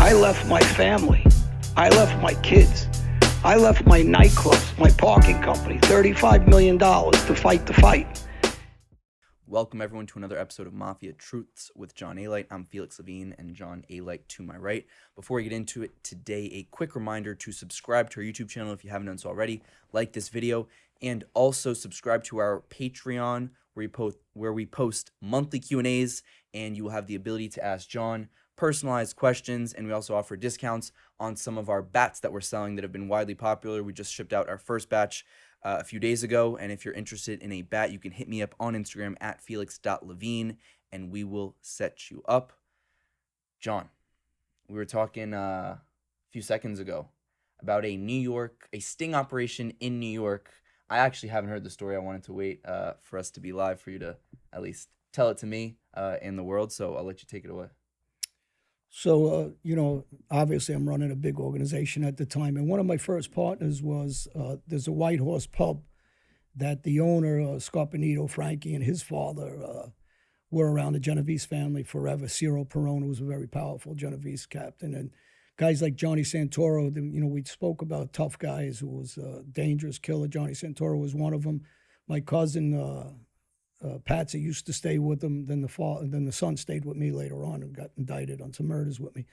I left my family. I left my kids. I left my nightclubs, my parking company, $35 million to fight the fight. Welcome everyone to another episode of Mafia Truths with John Alite. I'm Felix Levine and John Alite to my right. Before we get into it today, a quick reminder to subscribe to our YouTube channel if you haven't done so already, like this video, and also subscribe to our Patreon where we post monthly Q&As, and you will have the ability to ask John personalized questions, and we also offer discounts on some of our bats that we're selling that have been widely popular. We just shipped out our first batch a few days ago, and if you're interested in a bat, you can hit me up on Instagram at felix.levine, and we will set you up. John, we were talking a few seconds ago about a sting operation in New York. I actually haven't heard the story. I wanted to wait for us to be live for you to at least tell it to me and the world, so I'll let you take it away. So, obviously I'm running a big organization at the time. And one of my first partners was, there's a White Horse pub that the owner, Scott Benito, Frankie, and his father were around the Genovese family forever. Ciro Perona was a very powerful Genovese captain. And guys like Johnny Santoro, we spoke about tough guys who was a dangerous killer. Johnny Santoro was one of them. My cousin, Patsy used to stay with him. Then the son stayed with me later on and got indicted on some murders with me.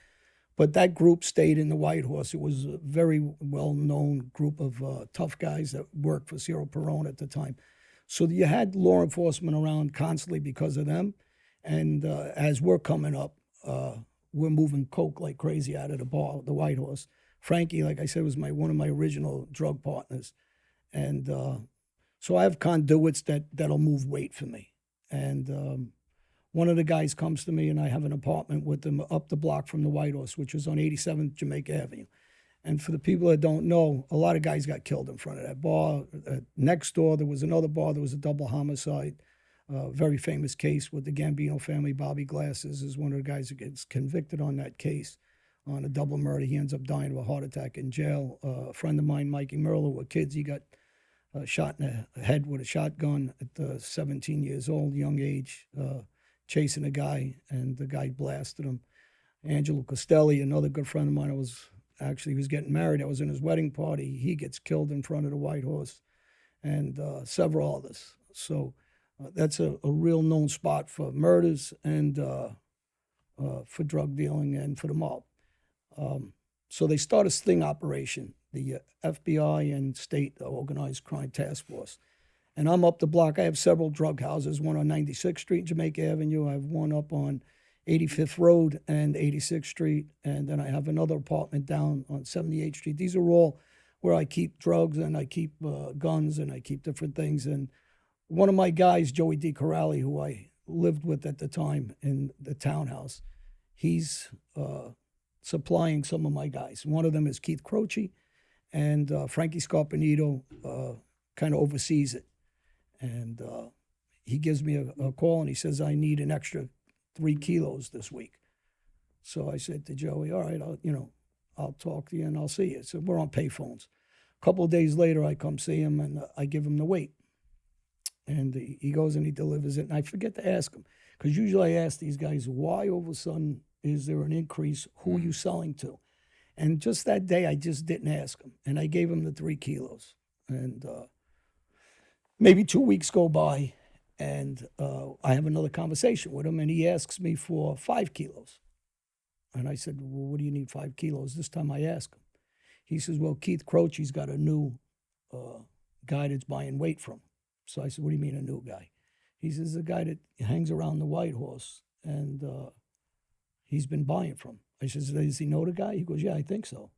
But that group stayed in the White Horse. It was a very well-known group of tough guys that worked for Ciro Perona at the time. So you had law enforcement around constantly because of them. And as we're coming up, we're moving coke like crazy out of the bar, the White Horse. Frankie, like I said, was one of my original drug partners. And so I have conduits that'll move weight for me. And one of the guys comes to me, and I have an apartment with them up the block from the White Horse, which was on 87th Jamaica Avenue. And for the people that don't know, a lot of guys got killed in front of that bar. Next door, there was another bar. There was a double homicide, very famous case with the Gambino family. Bobby Glasses is one of the guys that gets convicted on that case on a double murder. He ends up dying of a heart attack in jail. A friend of mine, Mikey Merlo, with kids, he got shot in the head with a shotgun at 17 years old, young age, chasing a guy, and the guy blasted him. Angelo Costelli, another good friend of mine, he was getting married. I was in his wedding party. He gets killed in front of the White Horse, and several others. So that's a real known spot for murders and for drug dealing and for the mob. So they start a sting operation, the FBI and state organized crime task force. And I'm up the block. I have several drug houses, one on 96th Street, Jamaica Avenue. I have one up on 85th Road and 86th Street. And then I have another apartment down on 78th Street. These are all where I keep drugs and I keep guns and I keep different things. And one of my guys, Joey DiCorrali, who I lived with at the time in the townhouse, he's supplying some of my guys. One of them is Keith Croce, and Frankie Scarpanito kind of oversees it. And he gives me a call, and he says, I need an extra 3 kilos this week. So I said to Joey, all right, I'll talk to you and I'll see you. So we're on payphones. A couple of days later, I come see him, and I give him the weight. And he goes and he delivers it. And I forget to ask him, because usually I ask these guys, why all of a sudden is there an increase? Who are you selling to? And just that day, I just didn't ask him. And I gave him the 3 kilos. And maybe 2 weeks go by, and I have another conversation with him, and he asks me for 5 kilos. And I said, well, what do you need 5 kilos? This time I asked him. He says, well, Keith Croce's got a new guy that's buying weight from. So I said, what do you mean a new guy? He says, the guy that hangs around the White Horse, and he's been buying from. I said, does he know the guy? He goes, yeah, I think so.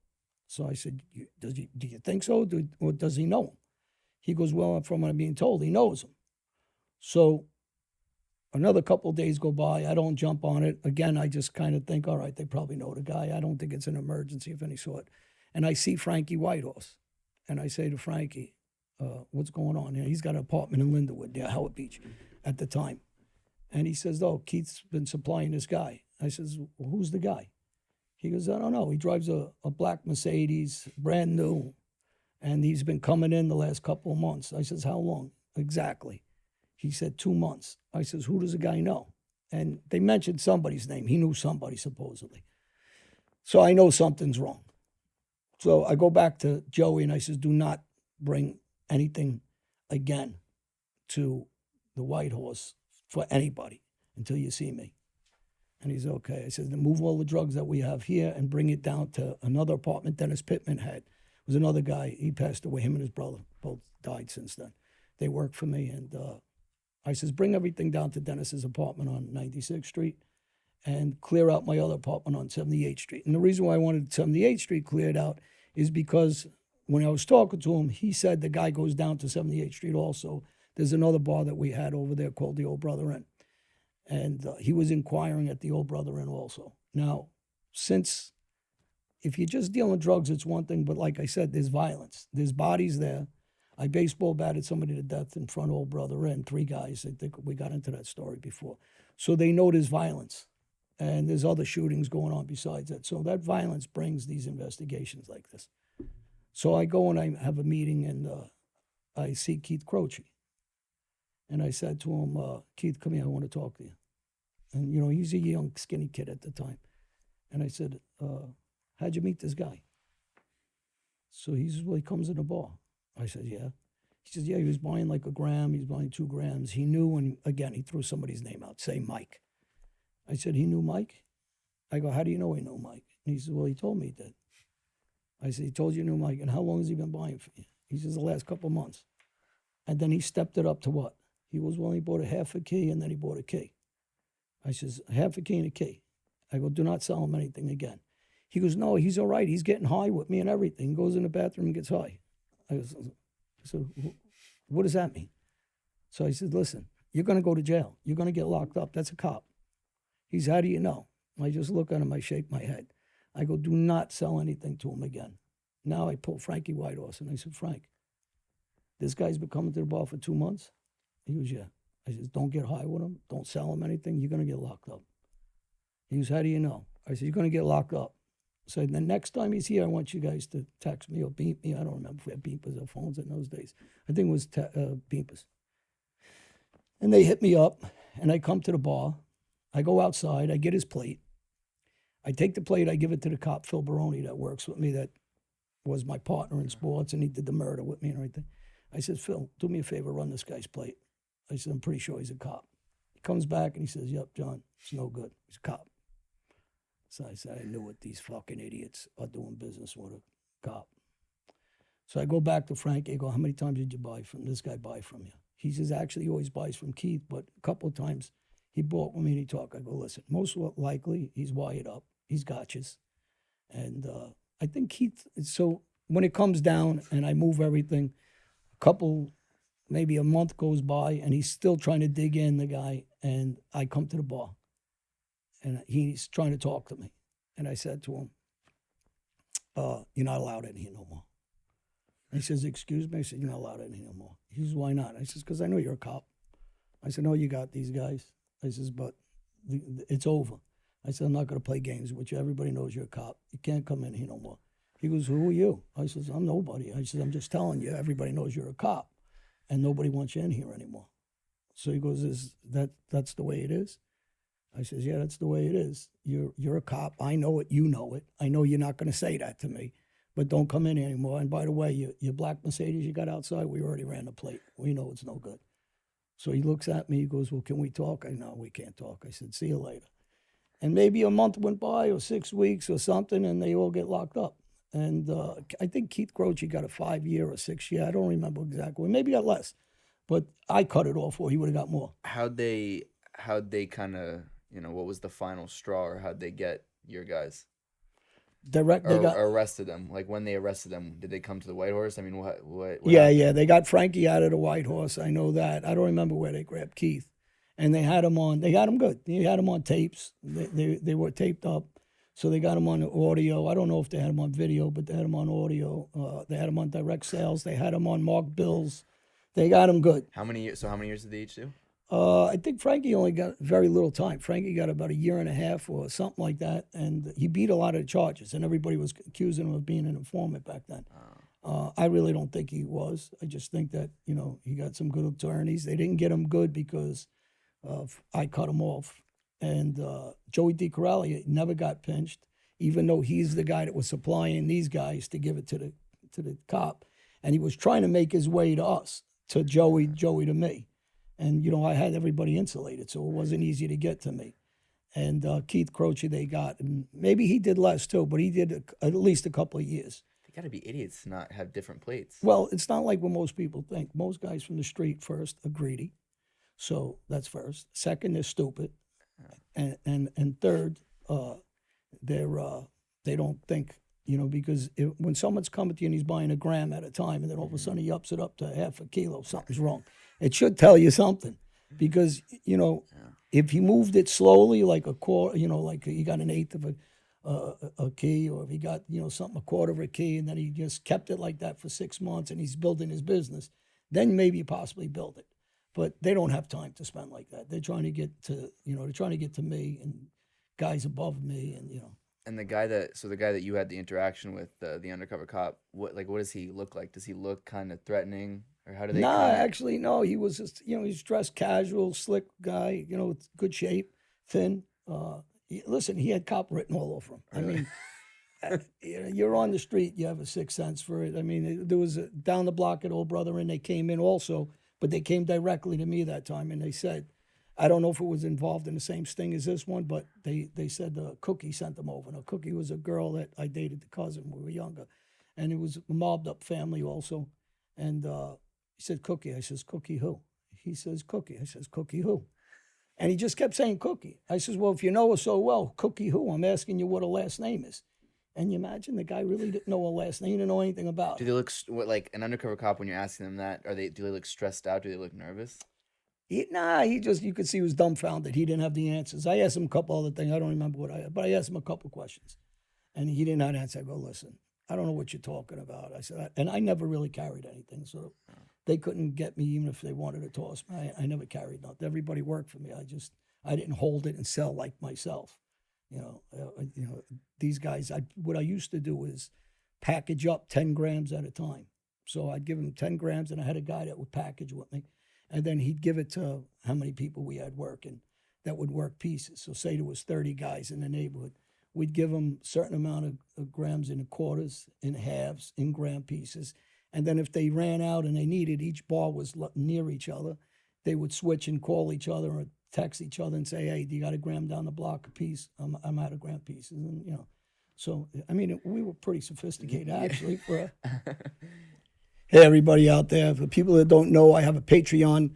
So I said, do you think so? Or does he know him? He goes, well, from what I'm being told, he knows him. So another couple of days go by. I don't jump on it. Again, I just kind of think, all right, they probably know the guy. I don't think it's an emergency of any sort. And I see Frankie Whitehorse. And I say to Frankie, what's going on? And he's got an apartment in Lindenwood, near Howard Beach at the time. And he says, oh, Keith's been supplying this guy. I says, well, who's the guy? He goes, I don't know. He drives a black Mercedes, brand new. And he's been coming in the last couple of months. I says, how long? Exactly. He said 2 months. I says, who does the guy know? And they mentioned somebody's name. He knew somebody, supposedly. So I know something's wrong. So I go back to Joey and I says, do not bring anything again to the White Horse for anybody until you see me. And he's okay. I said, then move all the drugs that we have here and bring it down to another apartment Dennis Pittman had. It was another guy. He passed away. Him and his brother both died since then. They worked for me. And I says, bring everything down to Dennis's apartment on 96th Street and clear out my other apartment on 78th Street. And the reason why I wanted 78th Street cleared out is because when I was talking to him, he said the guy goes down to 78th Street also. There's another bar that we had over there called the Old Brother Inn. And he was inquiring at the Old Brother Inn also. Now, since if you're just dealing drugs, it's one thing, but like I said, there's violence. There's bodies there. I baseball batted somebody to death in front of Old Brother Inn, 3 guys. I think we got into that story before. So they know there's violence. And there's other shootings going on besides that. So that violence brings these investigations like this. So I go and I have a meeting and I see Keith Croce. And I said to him, Keith, come here, I want to talk to you. And, you know, he's a young, skinny kid at the time. And I said, how'd you meet this guy? So he says, well, he comes in the bar. I said, yeah. He says, yeah, he was buying like 1 gram. He was buying 2 grams. He knew, and again, he threw somebody's name out, say Mike. I said, he knew Mike? I go, how do you know he knew Mike? And he said, well, he told me he did. I said, he told you knew Mike, and how long has he been buying for you? He says, the last couple of months. And then he stepped it up to what? He was, well, he bought a half a key, and then he bought a key. I says, a half a key and a key. I go, do not sell him anything again. He goes, no, he's all right. He's getting high with me and everything. He goes in the bathroom and gets high. I said, what does that mean? So I said, listen, you're going to go to jail. You're going to get locked up. That's a cop. He said, how do you know? I just look at him. I shake my head. I go, do not sell anything to him again. Now I pull Frankie Whitehorse, and I said, Frank, this guy's been coming to the bar for 2 months? He goes, yeah. I said, don't get high with him. Don't sell him anything. You're going to get locked up. He goes, how do you know? I said, you're going to get locked up. So the next time he's here, I want you guys to text me or beep me. I don't remember if we had beepers or phones in those days. I think it was beepers. And they hit me up, and I come to the bar. I go outside. I get his plate. I take the plate. I give it to the cop, Phil Baroni, that works with me, that was my partner in sports, and he did the murder with me and everything. I said, Phil, do me a favor, run this guy's plate. I said, I'm pretty sure he's a cop. He comes back and he says, yep, John, it's no good. He's a cop. So I said, I knew what these fucking idiots are doing business with a cop. So I go back to Frank. I go, how many times did you buy from this guy buy from you? He says, actually, he always buys from Keith, but a couple of times he bought with me and he talked. I go, listen, most likely he's wired up. He's gotchas. And I think Keith, so when it comes down and I move everything, maybe a month goes by and he's still trying to dig in, the guy, and I come to the bar and he's trying to talk to me. And I said to him, you're not allowed in here no more. And he says, excuse me? I said, you're not allowed in here no more. He says, why not? I says, because I know you're a cop. I said, no, you got these guys. I says, but it's over. I said, I'm not going to play games with you. Everybody knows you're a cop. You can't come in here no more. He goes, who are you? I says, I'm nobody. I says, I'm just telling you, everybody knows you're a cop, and nobody wants you in here anymore. So he goes, that's the way it is? I says, yeah, that's the way it is. You're a cop. I know it. You know it. I know you're not going to say that to me, but don't come in anymore. And by the way, your black Mercedes you got outside, we already ran the plate. We know it's no good. So he looks at me. He goes, well, can we talk? No, we can't talk. I said, see you later. And maybe a month went by or 6 weeks or something, and they all get locked up. And I think Keith Croce got a 5-year or 6-year. I don't remember exactly. Maybe got less. But I cut it off, or he would have got more. How'd they kind of, what was the final straw, or how'd they get your guys? They arrested them. Like, when they arrested them, did they come to the White Horse? I mean, what Yeah, they got Frankie out of the White Horse. I know that. I don't remember where they grabbed Keith. And they had him on, they got him good. They had him on tapes. They were taped up. So they got him on audio. I don't know if they had him on video, but they had him on audio. They had him on direct sales. They had him on marked bills. They got him good. How many years did they each do? I think Frankie only got very little time. Frankie got about 1.5 years or something like that. And he beat a lot of the charges. And everybody was accusing him of being an informant back then. I really don't think he was. I just think that, he got some good attorneys. They didn't get him good because I cut him off. And Joey DiCorelli never got pinched. even though he's the guy that was supplying these guys to give it to the cop, and he was trying to make his way to us, to Joey to me, and I had everybody insulated, so it wasn't easy to get to me. And Keith Croce they got, and maybe he did less too, but he did at least a couple of years. They got to be idiots to not have different plates. Well, it's not like what most people think. Most guys from the street first are greedy, so that's first. Second, they're stupid, and third, they don't think, because when someone's coming to you and he's buying a gram at a time, and then all of a sudden he ups it up to half a kilo, something's wrong. It should tell you something, because if he moved it slowly, like a quarter, like he got an eighth of a key, or if he got something a quarter of a key, and then he just kept it like that for 6 months, and he's building his business, then maybe possibly build it. But they don't have time to spend like that. They're trying to get to me and guys above me, and And the guy that you had the interaction with, the undercover cop, what does he look like? Does he look kind of threatening, or how do they? Nah, actually, no. He was just, he's dressed casual, slick guy, with good shape, thin. Listen, he had cop written all over him. Really? I mean, you're on the street, you have a sixth sense for it. I mean, there was down the block at Old Brother, and they came in also, but they came directly to me that time, and they said, I don't know if it was involved in the same sting as this one, but they said Cookie sent them over. Now, Cookie was a girl that I dated, the cousin when we were younger, and it was a mobbed up family also. And he said, Cookie. I says, Cookie who? He says, Cookie. I says, Cookie who? And he just kept saying Cookie. I says, well, if you know her so well, Cookie who? I'm asking you what her last name is. And you imagine the guy really didn't know her last name. He didn't know anything about Do her. they look like an undercover cop when you're asking them that? Do they look stressed out? Do they look nervous? You could see he was dumbfounded. He didn't have the answers. I asked him a couple other things. I don't remember but I asked him a couple questions. And he didn't have an answer. I go, listen, I don't know what you're talking about. I said, and I never really carried anything. So they couldn't get me even if they wanted to toss me. I never carried nothing. Everybody worked for me. I didn't hold it and sell like myself. These guys, what I used to do is package up 10 grams at a time. So I'd give him 10 grams, and I had a guy that would package with me. And then he'd give it to how many people we had working that would work pieces. So say there was 30 guys in the neighborhood. We'd give them a certain amount of grams in quarters, in halves, in gram pieces. And then if they ran out and they needed, each bar was near each other, they would switch and call each other or text each other and say, hey, do you got a gram down the block a piece? I'm out of gram pieces. And, so, I mean, we were pretty sophisticated, actually. Hey, everybody out there, for people that don't know, I have a Patreon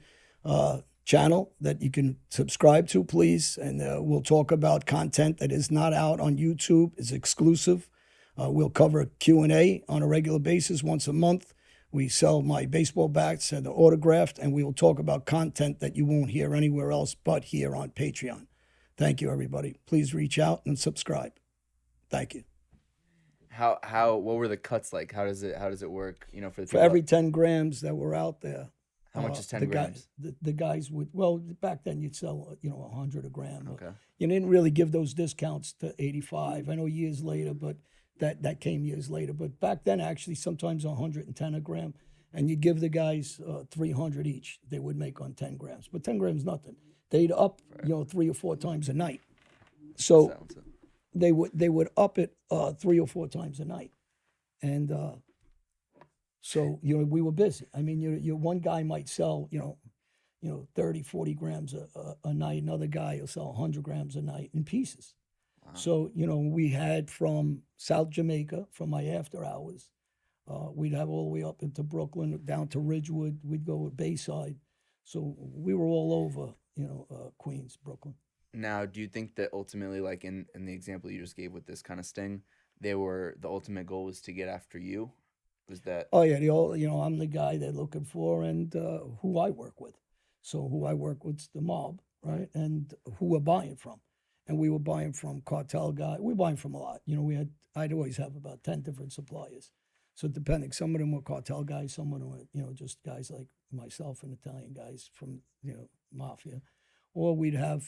channel that you can subscribe to, please. And we'll talk about content that is not out on YouTube. It's exclusive. We'll cover Q&A on a regular basis once a month. We sell my baseball bats and they're autographed, and we will talk about content that you won't hear anywhere else but here on Patreon. Thank you, everybody. Please reach out and subscribe. Thank you. What were the cuts like? How does it work? For every 10 grams that were out there. How much is 10 grams? The guys would, back then you'd sell 100 a gram. Okay. You didn't really give those discounts to 85. I know years later, but that came years later. But back then, actually, sometimes 110 a gram, and you'd give the guys 300 each. They would make on 10 grams, but 10 grams nothing. They'd up 3 or 4 times a night. So they would up it 3 or 4 times a night, and so we were busy. I mean, one guy might sell 30, 40 grams a night. Another guy will sell 100 grams a night in pieces. Wow. So we had from South Jamaica, from my after hours, we'd have all the way up into Brooklyn, down to Ridgewood. We'd go to Bayside. So we were all over, Queens, Brooklyn. Now, do you think that ultimately, like in the example you just gave with this kind of sting, the ultimate goal was to get after you? Was that? Oh yeah, I'm the guy they're looking for, and who I work with. So who I work with's the mob, right? And who we're buying from. And we were buying from cartel guys. We're buying from a lot. I'd always have about 10 different suppliers. So depending, some of them were cartel guys, some of them were, just guys like myself and Italian guys from, Mafia. Or we'd have,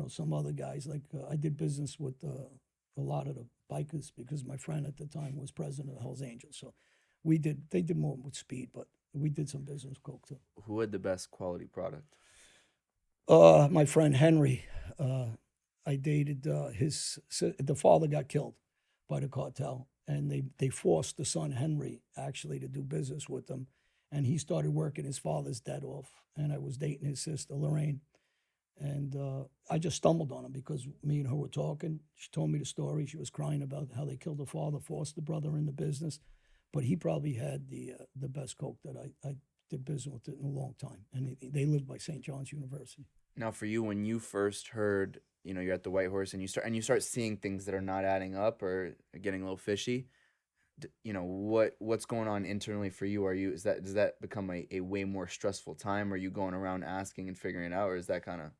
some other guys. Like I did business with a lot of the bikers because my friend at the time was president of Hells Angels. So they did more with speed, but we did some business with coke too. Who had the best quality product? My friend Henry. I dated the father got killed by the cartel, and they forced the son Henry actually to do business with them, and he started working his father's debt off, and I was dating his sister Lorraine, and I just stumbled on him because me and her were talking. She told me the story. She was crying about how they killed the father, forced the brother into business, but he probably had the best coke that I did business with in a long time, and they lived by St. John's University. Now, for you, when you first heard, you're at the White Horse and you start seeing things that are not adding up or getting a little fishy, what's going on internally for you? Does that become a way more stressful time? Are you going around asking and figuring it out, or is that kind of,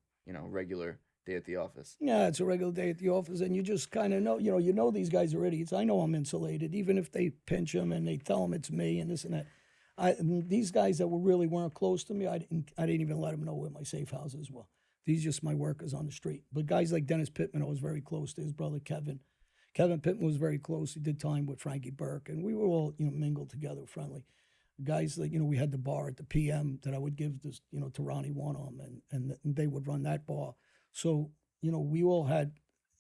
regular day at the office? Yeah, it's a regular day at the office, and you just kind of know, these guys are idiots. I know I'm insulated, even if they pinch them and they tell them it's me and this and that. These guys that weren't close to me, I didn't even let them know where my safe houses were. These are just my workers on the street. But guys like Dennis Pittman, I was very close to his brother Kevin. Kevin Pittman was very close. He did time with Frankie Burke, and we were all mingled together, friendly. Guys like we had the bar at the PM that I would give this to Ronnie One-Arm, and they would run that bar. So we all had,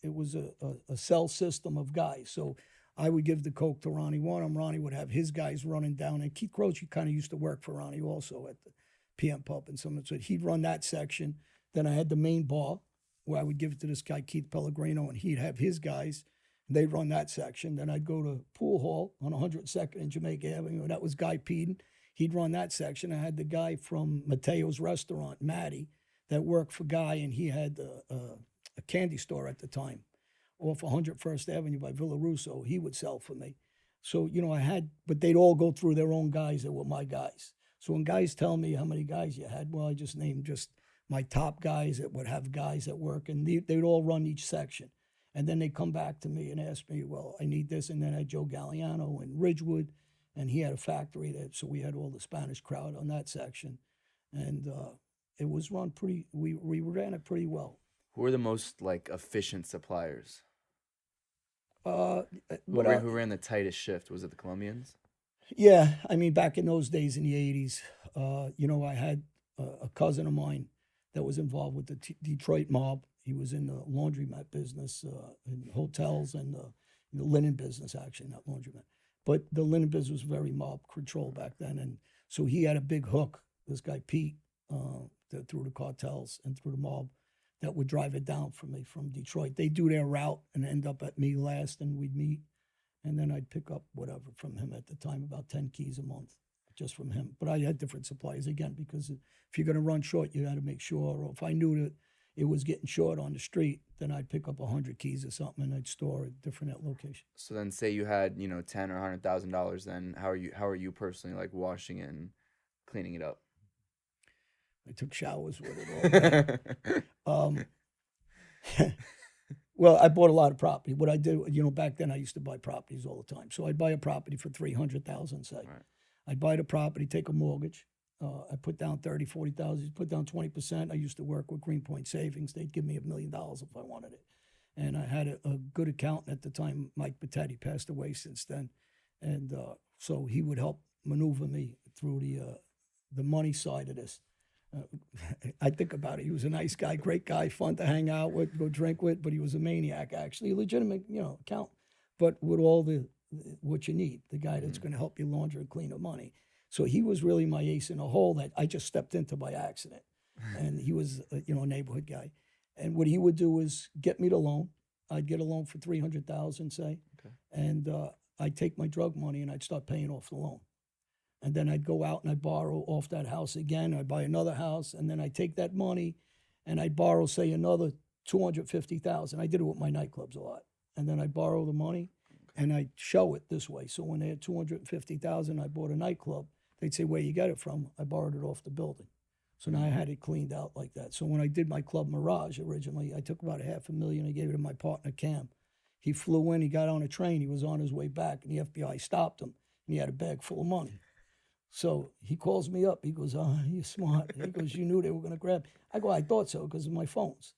it was a cell system of guys. So I would give the coke to Ronnie One-Arm. Ronnie would have his guys running down, and Keith Croce kind of used to work for Ronnie also at the PM Pub, and someone said he'd run that section. Then I had the main bar where I would give it to this guy Keith Pellegrino, and he'd have his guys. They'd run that section. Then I'd go to Pool Hall on 102nd and Jamaica Avenue. That was Guy Peden. He'd run that section. I had the guy from Mateo's restaurant, Matty, that worked for Guy, and he had a candy store at the time off 101st Avenue by Villa Russo. He would sell for me. So, but they'd all go through their own guys that were my guys. So when guys tell me how many guys you had, well, I just named just my top guys that would have guys at work, and they'd all run each section. And then they come back to me and ask me, well, I need this. And then I had Joe Galliano in Ridgewood, and he had a factory there. So we had all the Spanish crowd on that section. And it was run we ran it pretty well. Who are the most efficient suppliers? Who Who ran the tightest shift? Was it the Colombians? Yeah, I mean, back in those days in the 80s, I had a cousin of mine that was involved with the Detroit mob. He was in the laundromat business, in hotels, and the linen business, actually, not laundromat. But the linen business was very mob controlled back then. And so he had a big hook, this guy Pete, through the cartels and through the mob, that would drive it down for me from Detroit. They do their route and end up at me last, and we'd meet. And then I'd pick up whatever from him at the time, about 10 keys a month, just from him. But I had different suppliers, again, because if you're going to run short, you got to make sure. Or if I knew that it was getting short on the street, then I'd pick up 100 keys or something, and I'd store it different at location. So then, say you had $10,000 or $100,000. Then how are you personally washing it and cleaning it up? I took showers with it all. Well, I bought a lot of property. What I did, back then I used to buy properties all the time. So I'd buy a property for $300,000, say. Right. I'd buy the property, take a mortgage. I put down $30,000, $40,000, put down 20%. I used to work with Greenpoint Savings. They'd give me $1 million if I wanted it. And I had a good accountant at the time, Mike Patetti, passed away since then. And so he would help maneuver me through the money side of this. I think about it. He was a nice guy, great guy, fun to hang out with, go drink with, but he was a maniac, actually, a legitimate, accountant, but with all what you need, the guy that's going to help you launder and clean the money. So he was really my ace in the hole that I just stepped into by accident. And he was, a neighborhood guy. And what he would do is get me the loan. I'd get a loan for $300,000, say, okay. And I'd take my drug money and I'd start paying off the loan. And then I'd go out and I'd borrow off that house again. I'd buy another house, and then I'd take that money and I'd borrow, say, another $250,000. I did it with my nightclubs a lot. And then I'd borrow the money and I'd show it this way. So when they had $250,000, I bought a nightclub. They'd say, where you got it from? I borrowed it off the building. So now I had it cleaned out like that. So when I did my Club Mirage originally, I took about $500,000. I gave it to my partner, Cam. He flew in, he got on a train, he was on his way back, and the FBI stopped him, and he had a bag full of money. So he calls me up. He goes, oh, you're smart. He goes, you knew they were going to grab. I go, I thought so because of my phones.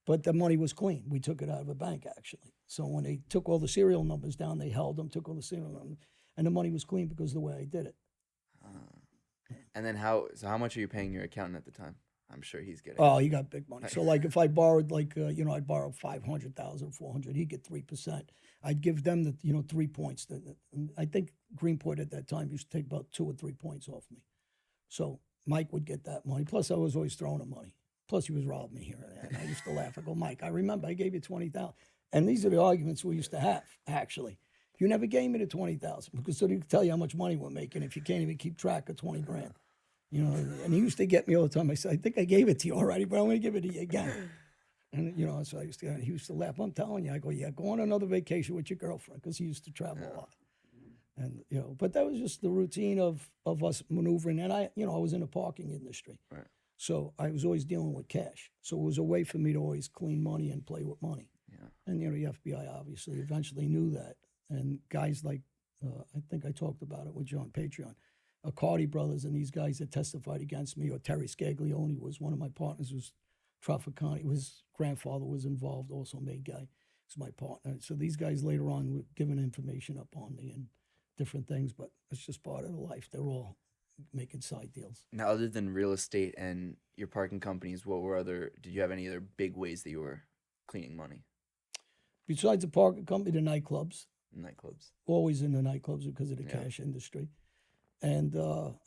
But the money was clean. We took it out of a bank, actually. So when they took all the serial numbers down, they held them, took all the serial numbers, and the money was clean because of the way I did it. And then how much are you paying your accountant at the time? I'm sure he's getting. Oh, he got big money. So like if I borrowed I'd borrow 500,000, 400, he'd get 3%. I'd give them the 3 points. And I think Greenpoint at that time used to take about 2 or 3 points off me. So Mike would get that money. Plus I was always throwing him money. Plus he was robbing me here and there. And I used to laugh. I go, Mike, I remember I gave you 20,000. And these are the arguments we used to have, actually. You never gave me the 20,000 because so they could tell you how much money we're making if you can't even keep track of 20 grand. And he used to get me all the time. I said, I think I gave it to you already, but I'm going to give it to you again. And, so he used to laugh. I'm telling you, I go, yeah, go on another vacation with your girlfriend because he used to travel a lot. And, but that was just the routine of us maneuvering. And I was in the parking industry. Right. So I was always dealing with cash. So it was a way for me to always clean money and play with money. Yeah. And, the FBI obviously eventually knew that. And guys like, I think I talked about it with you on Patreon, Cardi brothers and these guys that testified against me, or Terry Scaglione was one of my partners, was Trafficante. His grandfather was involved, also made guy. He's my partner. So these guys later on were giving information up on me and different things, but it's just part of the life. They're all making side deals. Now, other than real estate and your parking companies, did you have any other big ways that you were cleaning money? Besides the parking company, the nightclubs. Nightclubs. Always in the nightclubs because of the cash industry. And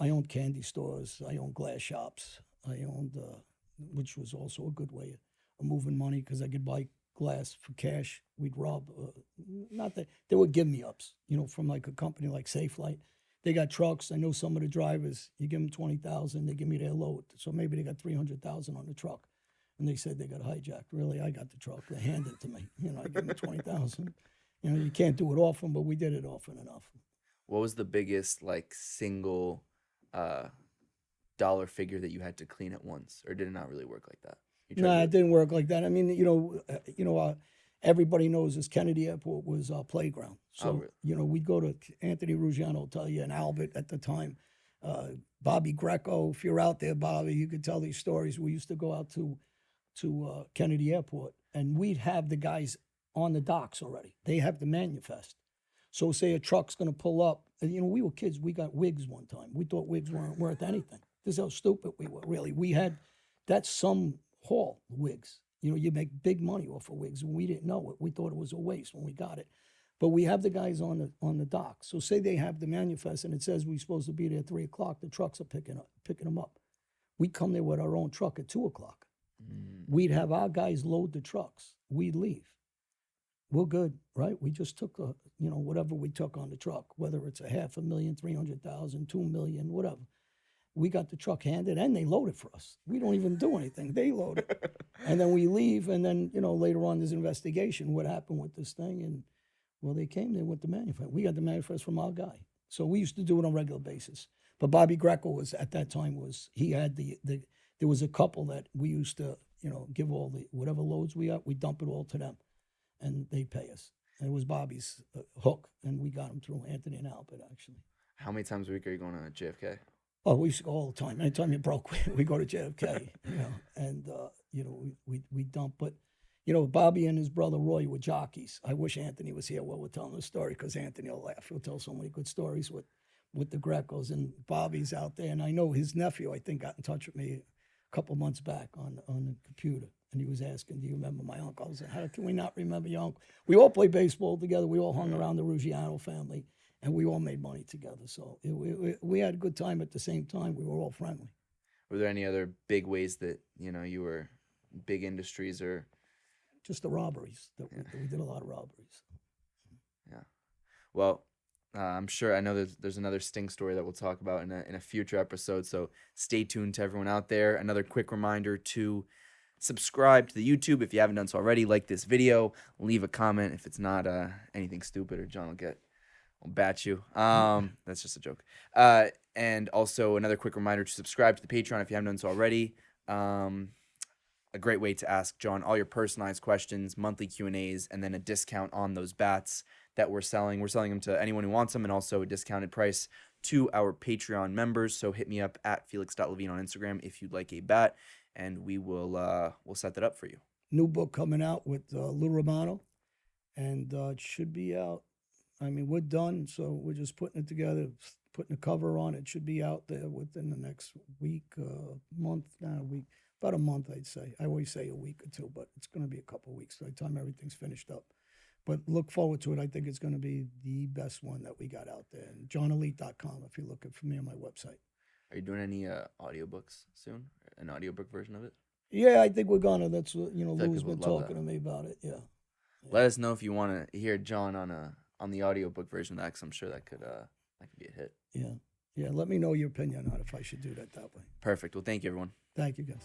I owned candy stores. I owned glass shops. I owned, which was also a good way of moving money because I could buy glass for cash. We'd rob, not that, they would give me ups, from like a company like Safelight. They got trucks. I know some of the drivers, you give them 20,000, they give me their load. So maybe they got 300,000 on the truck. And they said they got hijacked. Really, I got the truck. They handed it to me. I give them 20,000. You can't do it often, but we did it often enough. What was the biggest single dollar figure that you had to clean at once, or did it not really work like that? No, it didn't work like that. I mean, everybody knows this Kennedy Airport was our playground. So really? We'd go to Anthony Ruggiano, will tell you, and Albert at the time, Bobby Greco. If you're out there, Bobby, you could tell these stories. We used to go out to Kennedy Airport, and we'd have the guys on the docks already. They have the manifest. So say a truck's going to pull up. And, we were kids. We got wigs one time. We thought wigs weren't worth anything. This is how stupid we were, really. We had, that's some haul, wigs. You make big money off of wigs. And we didn't know it. We thought it was a waste when we got it. But we have the guys on the dock. So say they have the manifest and it says we're supposed to be there at 3 o'clock. The trucks are picking them up. We come there with our own truck at 2 o'clock. We'd have our guys load the trucks. We'd leave. We're good, right? We just took whatever we took on the truck, whether it's $500,000, 300,000, 2 million, whatever. We got the truck handed and they load it for us. We don't even do anything. They load it. And then we leave. And then, later on there's investigation. What happened with this thing? And they came there with the manifest. We got the manifest from our guy. So we used to do it on a regular basis. But Bobby Greco was, at that time, he had there was a couple that we used to, give all whatever loads we got, we dump it all to them. And they pay us. And it was Bobby's hook, and we got him through Anthony and Albert, actually. How many times a week are you going to JFK? Oh, we used to go all the time. Anytime you're broke, we go to JFK, and, we dump. But, Bobby and his brother Roy were jockeys. I wish Anthony was here while we're telling the story because Anthony will laugh. He'll tell so many good stories with the Grecos, and Bobby's out there. And I know his nephew, I think, got in touch with me a couple months back on the computer. And he was asking, do you remember my uncle? I was like, how can we not remember your uncle? We all played baseball together. We all hung around the Ruggiano family, and we all made money together. So we had a good time at the same time. We were all friendly. Were there any other big ways that, you were big industries or? Just the robberies. We did a lot of robberies. Yeah. Well, I'm sure I know there's another sting story that we'll talk about in a future episode. So stay tuned to everyone out there. Another quick reminder to subscribe to the YouTube if you haven't done so already. Like this video, leave a comment if it's not anything stupid, or John will bat you. That's just a joke. And also another quick reminder to subscribe to the Patreon if you haven't done so already. A great way to ask John all your personalized questions, monthly Q&As, and then a discount on those bats that we're selling. We're selling them to anyone who wants them, and also a discounted price to our Patreon members. So hit me up at felix.levine on Instagram if you'd like a bat, and we'll set that up for you. New book coming out with Lou Romano, and it should be out. I mean, we're done, so we're just putting it together, putting a cover on it. It should be out there within the next week, month, not a week, About a month, I'd say. I always say a week or two, but it's going to be a couple of weeks by the time everything's finished up. But look forward to it. I think it's going to be the best one that we got out there. And johnalite.com if you're looking for me on my website. Are you doing any audiobooks soon? An audiobook version of it? Yeah, I think we're going to. That's what, feel like Lou's people been would love talking that. to me about it. Yeah. Let us know if you want to hear John on the audiobook version of that, because I'm sure that could be a hit. Yeah. Yeah. Let me know your opinion on if I should do that way. Perfect. Well, thank you, everyone. Thank you, guys.